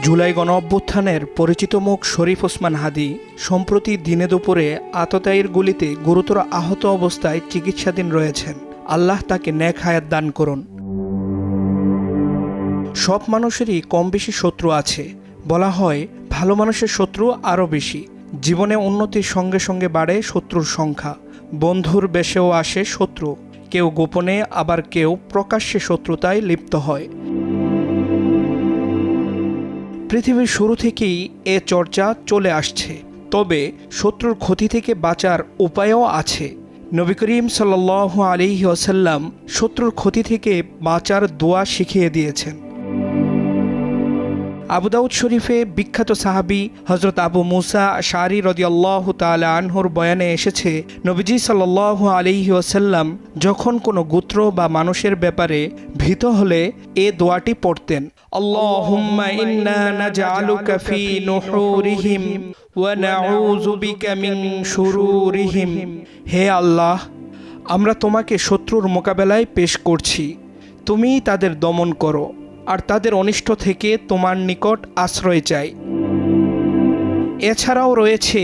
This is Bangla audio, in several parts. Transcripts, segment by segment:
জুলাই গণঅভ্যুত্থানের পরিচিত মুখ শরীফ ওসমান হাদী সম্প্রতি দিনে দুপুরে আততায়ীর গুলিতে গুরুতর আহত অবস্থায় চিকিৎসাধীন রয়েছেন। আল্লাহ তাকে নেক হায়াত দান করুন। সব মানুষেরই কম বেশি শত্রু আছে। বলা হয় ভালো মানুষের শত্রু আরও বেশি। জীবনে উন্নতির সঙ্গে সঙ্গে বাড়ে শত্রুর সংখ্যা। বন্ধুর বেশেও আসে শত্রু, কেউ গোপনে আবার কেউ প্রকাশ্যে শত্রুতায় লিপ্ত হয়। পৃথিবীর শুরু থেকেই এ চর্চা চলে আসছে। তবে শত্রুর ক্ষতি থেকে বাঁচার উপায়ও আছে। নবী করিম সাল্লাল্লাহু আলাইহি ওয়াসাল্লাম শত্রুর ক্ষতি থেকে বাঁচার দোয়া শিখিয়ে দিয়েছেন। আবু দাউদ শরীফে বিখ্যাত সাহাবী হযরত আবু মুসা আশআরী রাদিয়াল্লাহু তাআলা আনহুর বয়ানে এসেছে, নবীজি সাল্লাল্লাহু আলাইহি ওয়াসাল্লাম যখন কোনো গোত্র বা মানুষের ব্যাপারে ভীত হলে এ দোয়াটি পড়তেন, আল্লাহুম্মা ইন্না নাজআলুকা ফি নুহুরিহিম ওয়া নাউযু বিকা মিন শুরুরিহিম। হে আল্লাহ, আমরা তোমাকে শত্রুর মোকাবেলায় পেশ করছি, তুমি তাদের দমন করো আর তাদের অনিষ্ট থেকে তোমার নিকট আশ্রয় চাই। এছাড়াও রয়েছে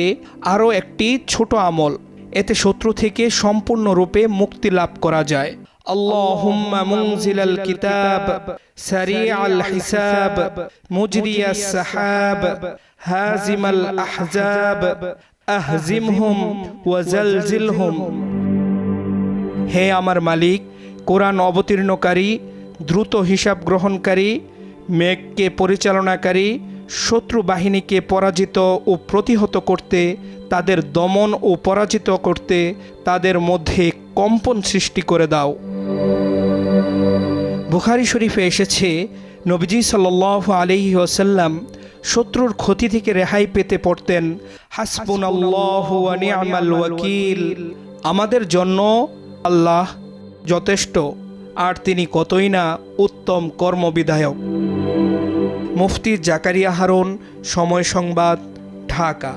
আরও একটি ছোট আমল, এতে শত্রু থেকে সম্পূর্ণরূপে মুক্তি লাভ করা যায়। আল্লাহুম্মা মুনজিলাল কিতাব সারিআল হিসাব মুজরিয়াস সাহাব হাজিমাল আহজাব আহজিমহুম ওয়া জালজিলহুম। হে আমার মালিক, কোরআন অবতীর্ণকারী, দ্রুত হিসাব গ্রহণকারী, মেঘকে পরিচালনাকারী, শত্রু বাহিনীকে পরাজিত ও প্রতিহত করতে, তাদের দমন ও পরাজিত করতে তাদের মধ্যে কম্পন সৃষ্টি করে দাও। বুখারী শরীফে এসেছে, নবীজি সাল্লাল্লাহু আলাইহি ওয়াসাল্লাম শত্রুর ক্ষতি থেকে রেহাই পেতে পড়তেন, হাসবুনাল্লাহু ওয়া নি'মাল ওয়াকিল। আমাদের জন্য আল্লাহ যথেষ্ট, আর তিনি কতই না উত্তম কর্মবিধায়ক। মুফতি জাকারিয়া হারুন, সময় সংবাদ, ঢাকা।